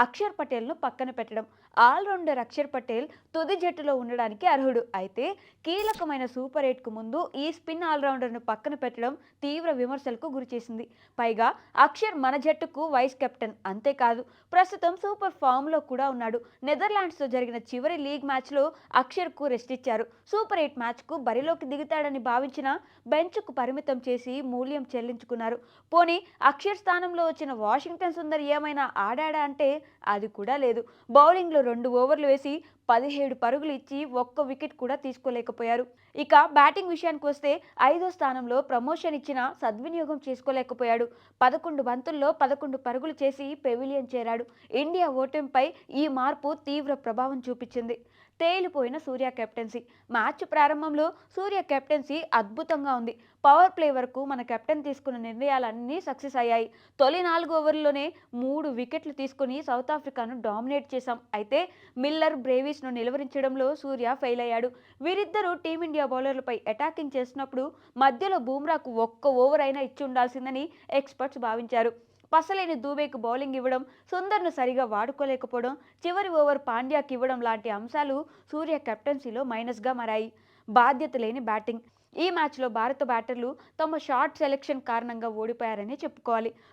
అక్షర్ పటేల్ను పక్కన పెట్టడం. ఆల్రౌండర్ అక్షర్ పటేల్ తుది జట్టులో ఉండడానికి అర్హుడు. అయితే కీలకమైన సూపర్ ఎయిట్కు ముందు ఈ స్పిన్ ఆల్రౌండర్ను పక్కన పెట్టడం తీవ్ర విమర్శలకు గురిచేసింది. పైగా అక్షర్ మన జట్టుకు వైస్ కెప్టెన్. అంతేకాదు ప్రస్తుతం సూపర్ ఫామ్లో కూడా ఉన్నాడు. నెదర్లాండ్స్తో జరిగిన చివరి లీగ్ మ్యాచ్లో అక్షర్కు రెస్ట్ ఇచ్చారు. సూపర్ ఎయిట్ మ్యాచ్కు బరిలోకి దిగుతాడని భావించిన బెంచ్కు పరిమితం చేసి మూల్యం చెల్లించుకున్నారు. పోనీ అక్షర్ స్థానంలో వచ్చిన వాషింగ్టన్ సుందర్ ఏమైనా ఆడాడా అంటే అది కూడా లేదు. బౌలింగ్లో 2 ఓవర్లు వేసి 17 పరుగులు ఇచ్చి ఒక్క వికెట్ కూడా తీసుకోలేకపోయారు. ఇక బ్యాటింగ్ విషయానికి వస్తే 5వ స్థానంలో ప్రమోషన్ ఇచ్చినా సద్వినియోగం చేసుకోలేకపోయాడు. 11 బంతుల్లో 11 పరుగులు చేసి పెవిలియన్ చేరాడు. ఇండియా ఓటమిపై ఈ మార్పు తీవ్ర ప్రభావం చూపించింది. తేలిపోయిన సూర్య కెప్టెన్సీ. మ్యాచ్ ప్రారంభంలో సూర్య కెప్టెన్సీ అద్భుతంగా ఉంది. పవర్ ప్లే వరకు మన కెప్టెన్ తీసుకున్న నిర్ణయాలన్నీ సక్సెస్ అయ్యాయి. తొలి 4 ఓవర్లలోనే 3 వికెట్లు తీసుకుని సౌత్ ఆఫ్రికాను డామినేట్ చేశాం. అయితే మిల్లర్, బ్రేవిస్ను నిలువరించడంలో సూర్య ఫెయిల్ అయ్యాడు. వీరిద్దరూ టీమిండియా బౌలర్లపై అటాకింగ్ చేసినప్పుడు మధ్యలో బూమ్రాకు ఒక్క ఓవర్ అయినా ఇచ్చి ఉండాల్సిందని ఎక్స్పర్ట్స్ భావించారు. పసలేని దూబేకు బౌలింగ్ ఇవ్వడం, సుందర్ను సరిగా వాడుకోలేకపోవడం, చివరి ఓవర్ పాండ్యాకి ఇవ్వడం లాంటి అంశాలు సూర్య కెప్టెన్సీలో మైనస్గా మారాయి. బాధ్యత లేని బ్యాటింగ్. ఈ మ్యాచ్లో భారత బ్యాటర్లు తమ షాట్ సెలెక్షన్ కారణంగా ఓడిపోయారని చెప్పుకోవాలి.